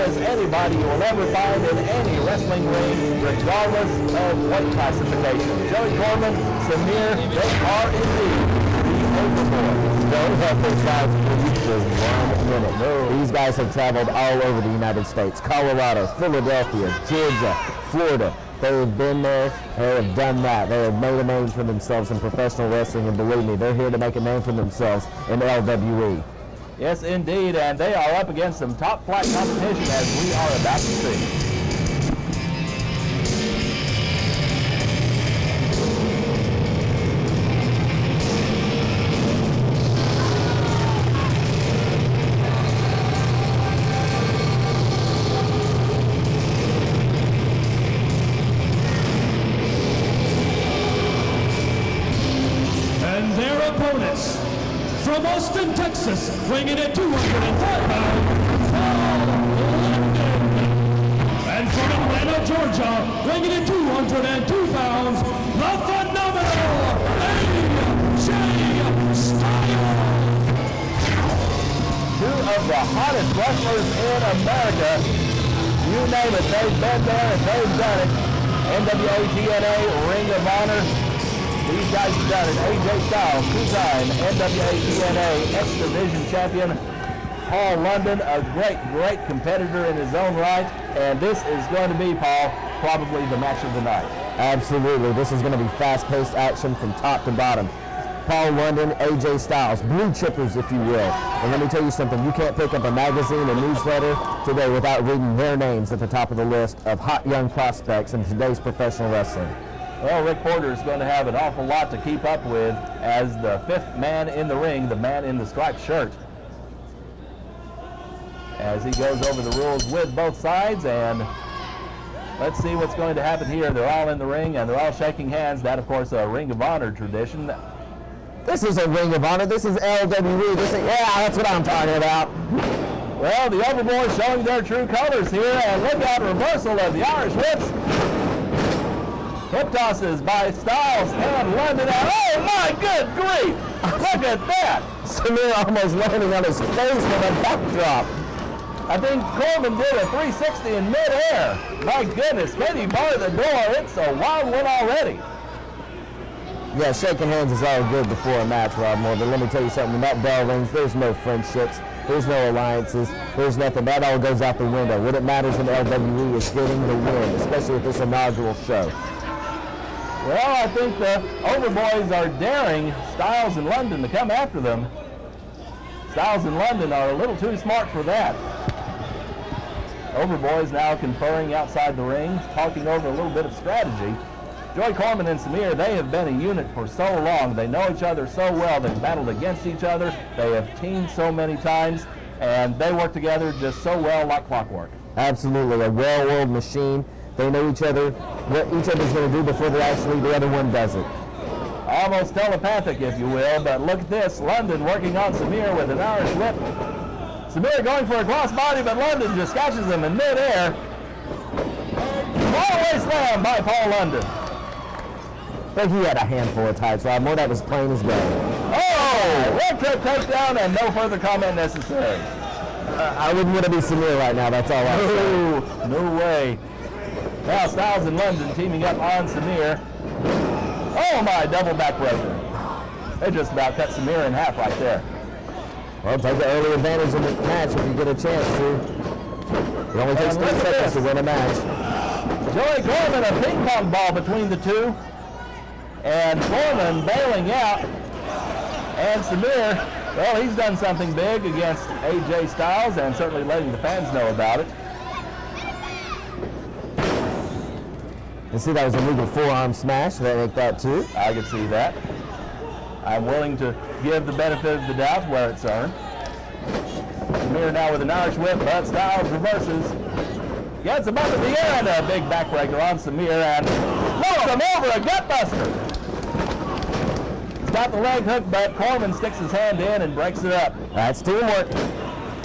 as anybody you will ever find in any wrestling ring, regardless of weight classification. Joey Corman, Samir, they are indeed the Overboyz. Don't have their size for 1 minute. No. These guys have traveled all over the United States. Colorado, Philadelphia, Georgia, Florida. They have been there, they have done that. They have made a name for themselves in professional wrestling, and believe me, they're here to make a name for themselves in LWE. Yes, indeed, and they are up against some top-flight competition as we are about to see. From Austin, Texas, weighing in at 205 pounds, Paul London. And from Atlanta, Georgia, weighing in at 202 pounds, the phenomenal AJ Styles. Two of the hottest wrestlers in America. You name it, they've been there and they've done it. NWA, TNA, Ring of Honor. These guys have done it. AJ Styles, two-time NWA TNA X-Division champion. Paul London, a great competitor in his own right. And this is going to be, Paul, probably the match of the night. Absolutely. This is going to be fast-paced action from top to bottom. Paul London, AJ Styles, blue chippers, if you will. And let me tell you something. You can't pick up a magazine, a newsletter today without reading their names at the top of the list of hot young prospects in today's professional wrestling. Well, Rick Porter is going to have an awful lot to keep up with as the fifth man in the ring, the man in the striped shirt. As he goes over the rules with both sides, and let's see what's going to happen here. They're all in the ring, and they're all shaking hands. That, of course, a Ring of Honor tradition. This is a Ring of Honor. This is LWE. Yeah, that's what I'm talking about. Well, the Overboyz showing their true colors here, and look out, reversal of the Irish whips. Hip tosses by Styles and London. Oh my good grief! Look at that! Samir almost landing on his face with a backdrop. I think Coleman did a 360 in midair. My goodness, can he bar the door? It's a wild one already. Yeah, shaking hands is all good before a match, Rob Moore, but let me tell you something. When that bell rings, there's no friendships. There's no alliances. There's nothing. That all goes out the window. What it matters in LWE is getting the win, especially with this inaugural show. Well, I think the Overboyz are daring Styles and London to come after them. Styles and London are a little too smart for that. Overboyz now conferring outside the ring, talking over a little bit of strategy. Joey Corman and Samir, they have been a unit for so long. They know each other so well. They've battled against each other. They have teamed so many times, and they work together just so well like clockwork. Absolutely, a well-oiled machine. They know each other, what each other's going to do before they actually the other one does it. Almost telepathic, if you will, but look at this. London working on Samir with an Irish whip. Samir going for a crossbody, but London just catches him in midair. Fallaway slam by Paul London. I think he had a handful of tights, Rob Moore. That was plain as day. Oh! One trip takedown and no further comment necessary. I wouldn't want to be Samir right now, that's all I'm saying. No way. Now Styles and London teaming up on Samir. Oh my, double backbreaker. They just about cut Samir in half right there. Well, take the early advantage in the match if you get a chance to. It only takes 3 seconds to win a match. Joey Corman, a ping pong ball between the two. And Corman bailing out. And Samir, well, he's done something big against AJ Styles and certainly letting the fans know about it. You see that was a legal forearm smash. They make that too. I could see that. I'm willing to give the benefit of the doubt where it's earned. Samir now with an Irish whip, but Styles reverses. Gets him up in the air and a big backbreaker on Samir and throws him over, a gutbuster. He's got the leg hook, but Corman sticks his hand in and breaks it up. That's teamwork.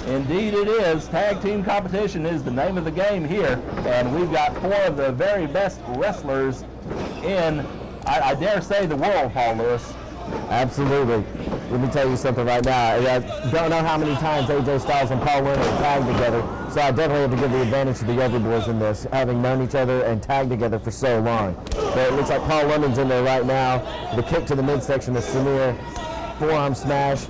Indeed it is. Tag team competition is the name of the game here, and we've got 4 of the very best wrestlers in, I dare say, the world, Paul Lewis. Absolutely. Let me tell you something right now. I don't know how many times AJ Styles and Paul London have tagged together, so I definitely have to give the advantage to the Overboyz in this, having known each other and tagged together for so long. But it looks like Paul London's in there right now. The kick to the midsection of Samir, forearm smash,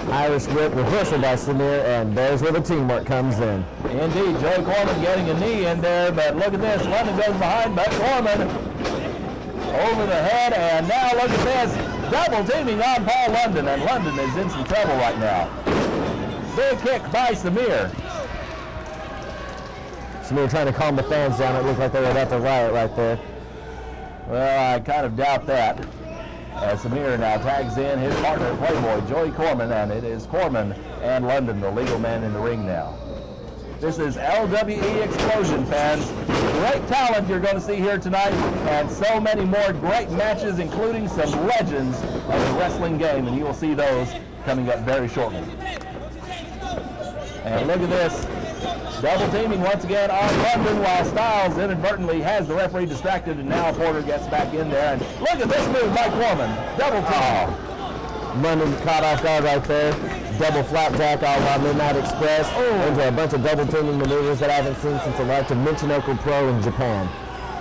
Irish whip, reversal by Samir, and there's where the teamwork comes in. Indeed, Joey Corman getting a knee in there, but look at this. London goes behind, but Corman over the head, and now look at this. Double teaming on Paul London, and London is in some trouble right now. Big kick by Samir. Samir trying to calm the fans down. It looked like they were about to riot right there. Well, I kind of doubt that. As Samir now tags in his partner, Playboy, Joey Corman, and it is Corman and London, the legal man in the ring now. This is LWE Explosion, fans. Great talent you're going to see here tonight, and so many more great matches, including some legends of the wrestling game, and you will see those coming up very shortly. And look at this. Double teaming once again on London, while Styles inadvertently has the referee distracted, and now Porter gets back in there. And look at this move by Corman. Double team. London caught off guard right there. Double flapjack all by Midnight Express. Into a bunch of double teaming maneuvers that I haven't seen since the likes of Michinoku Pro in Japan.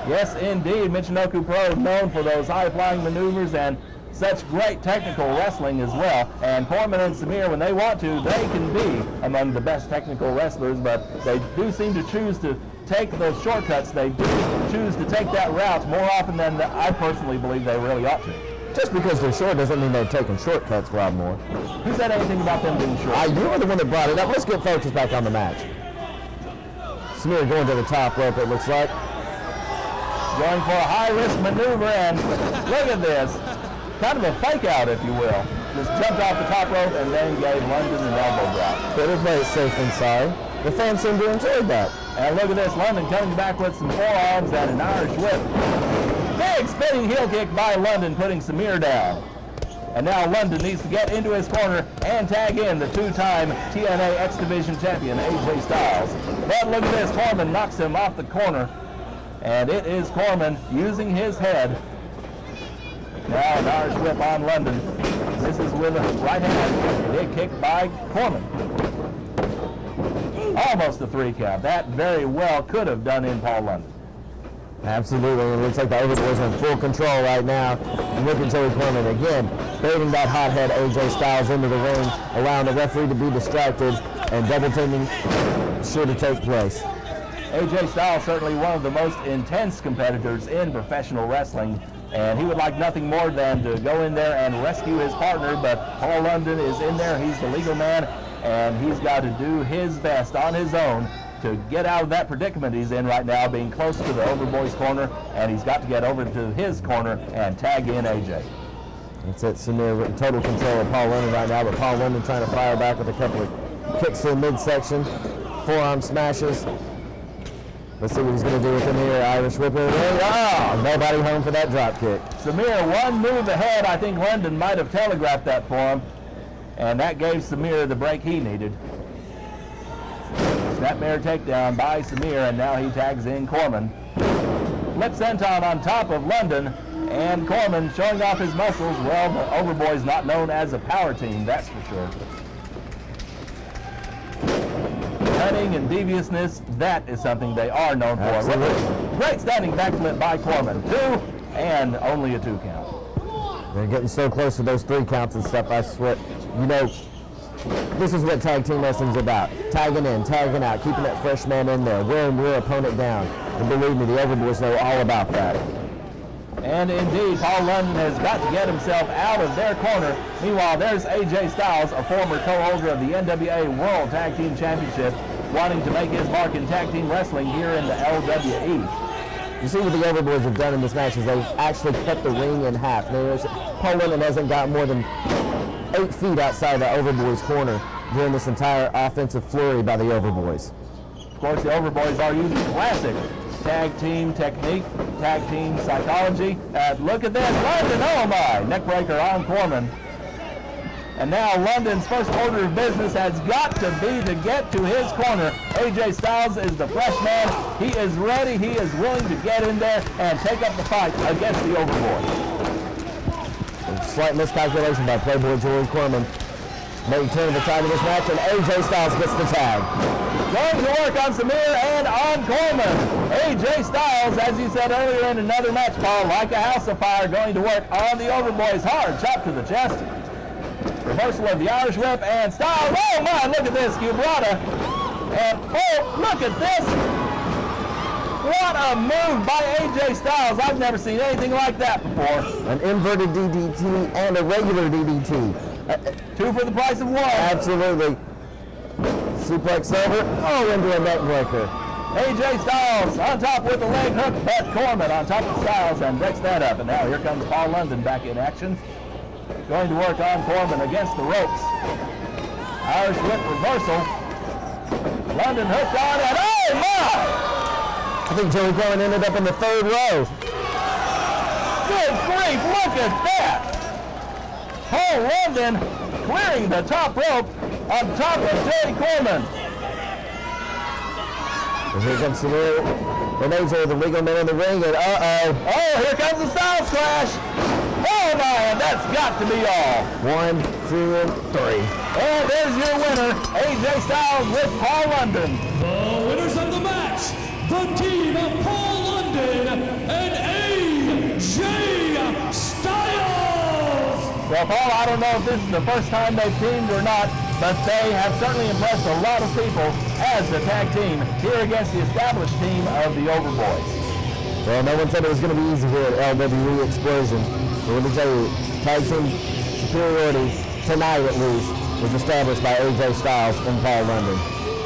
Yes, indeed. Michinoku Pro is known for those high-flying maneuvers and such great technical wrestling as well. And Corman and Samir, when they want to, they can be among the best technical wrestlers, but they do seem to choose to take those shortcuts. They do choose to take that route more often than I personally believe they really ought to. Just because they're short doesn't mean they're taking shortcuts, Rob Moore. Who said anything about them being short? You were the one that brought it up. Let's get focused back on the match. Samir going to the top rope, it looks like. Going for a high-risk maneuver, and look at this. Kind of a fake out, if you will. Just jumped off the top rope and then gave London an elbow drop. Better play it safe than sorry. The fans seem to enjoy that. And look at this, London coming back with some forearms and an Irish whip. Big spinning heel kick by London, putting Samir down. And now London needs to get into his corner and tag in the two-time TNA X Division champion, AJ Styles. But look at this, Corman knocks him off the corner. And it is Corman using his head. Now an Irish whip on London. This is with a right hand. Big kick by Corman. Almost a 3 count. That very well could have done in Paul London. Absolutely. It looks like the Overboyz are in full control right now. And look at Joey Corman again, baiting that hothead AJ Styles into the ring, allowing the referee to be distracted, and double teaming sure to take place. AJ Styles certainly one of the most intense competitors in professional wrestling, and he would like nothing more than to go in there and rescue his partner, but Paul London is in there. He's the legal man, and he's got to do his best on his own to get out of that predicament he's in right now, being close to the Overboyz corner, and he's got to get over to his corner and tag in AJ. That's it, Samir in total control of Paul London right now, but Paul London trying to fire back with a couple of kicks to the midsection, forearm smashes. Let's see what he's going to do with him here. Irish whip in. Oh, nobody home for that drop kick. Samir one move ahead. I think London might have telegraphed that for him, and that gave Samir the break he needed. Snapmare takedown by Samir, and now he tags in Corman. Flip senton on top of London, and Corman showing off his muscles. Well, the Overboyz not known as a power team, that's for sure. Cunning and deviousness, that is something they are known for. Great standing backflip by Corman. 2, and only a 2 count. They're getting so close to those 3 counts and stuff, I swear. You know, this is what tag team wrestling's about. Tagging in, tagging out, keeping that fresh man in there, wearing your opponent down. And believe me, the Overboyz know all about that. And indeed, Paul London has got to get himself out of their corner. Meanwhile, there's AJ Styles, a former co-holder of the NWA World Tag Team Championship, wanting to make his mark in tag team wrestling here in the LWE. You see what the Overboyz have done in this match is they've actually cut the ring in half. Paul London hasn't got more than 8 feet outside the Overboyz corner during this entire offensive flurry by the Overboyz. Of course, the Overboyz are using classic tag team technique, tag team psychology. Look at this, London, oh my, neckbreaker on Corman. And now London's first order of business has got to be to get to his corner. AJ Styles is the fresh man. He is ready, he is willing to get in there and take up the fight against the Overboyz. slight miscalculation by Playboy Joey Corman. Maintaining the time of this match, and AJ Styles gets the tag. Going to work on Samir and on Corman. AJ Styles, as you said earlier in another match, Paul, like a house of fire, going to work on the Overboyz. Hard chop to the chest. Reversal of the Irish whip, and Styles, oh my, look at this, Cubrata. And oh, look at this. What a move by AJ Styles. I've never seen anything like that before. An inverted DDT and a regular DDT. Two for the price of one. Absolutely. Suplex over. Oh, into a neck breaker. AJ Styles on top with the leg hook, but Corman on top of Styles and breaks that up. And now here comes Paul London back in action. Going to work on Corman against the ropes. Irish whip reversal. London hooked on and oh my! I think Joey Corman ended up in the third row. Good grief, look at that! Paul London clearing the top rope on top of Joey Corman. And here comes Samir. Renee's the legal man in the ring, and uh-oh. Oh, here comes the Styles Clash. Oh my, that's got to be all. 1, 2, and 3. And there's your winner, AJ Styles with Paul London. The winners of the match, the team of Paul London and AJ Styles. Well, Paul, I don't know if this is the first time they've teamed or not, but they have certainly impressed a lot of people as the tag team here against the established team of the Overboyz. Well, no one said it was going to be easy here at LWE Explosion. But let me tell you, tag team superiority, tonight at least, was established by AJ Styles and Paul London.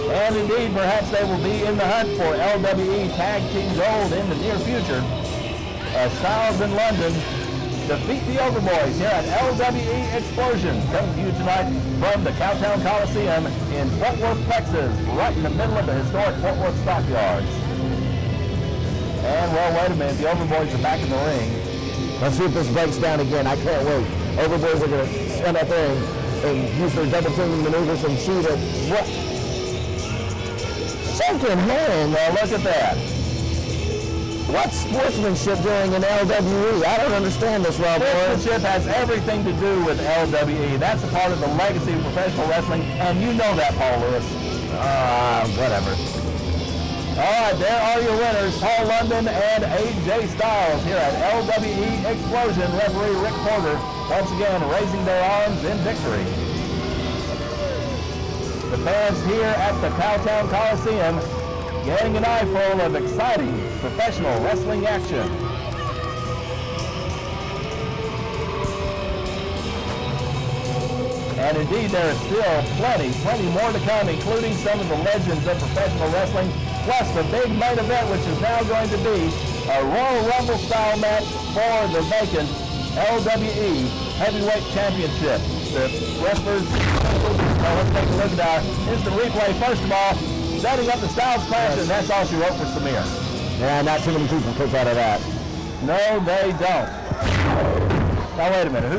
And indeed, perhaps they will be in the hunt for LWE Tag Team Gold in the near future. As Styles and London defeat the Overboyz here at LWE Explosion, coming to you tonight from the Cowtown Coliseum in Fort Worth, Texas, right in the middle of the historic Fort Worth Stockyards. And well, wait a minute, the Overboyz are back in the ring. Let's see if this breaks down again. I can't wait. Overboyz are going to stand up there and use their double teaming maneuvers and shoot it. What? Shaking hand. Well, look at that. What sportsmanship doing in LWE? I don't understand this, Rob. Sportsmanship has everything to do with LWE. That's a part of the legacy of professional wrestling, and you know that, Paul Lewis. Whatever. All right, there are your winners, Paul London and AJ Styles here at LWE Explosion. Referee Rick Porter once again raising their arms in victory. The fans here at the Cowtown Coliseum getting an eyeful of exciting professional wrestling action. And indeed, there is still plenty more to come, including some of the legends of professional wrestling, plus the big main event, which is now going to be a Royal Rumble style match for the vacant LWE Heavyweight Championship. The wrestlers, let's take a look at that. Here's the replay. First of all, setting up the Styles Clash, and that's all she wrote for Samir. Yeah, not too many people kick out of that. No, they don't. Now, wait a minute. Who's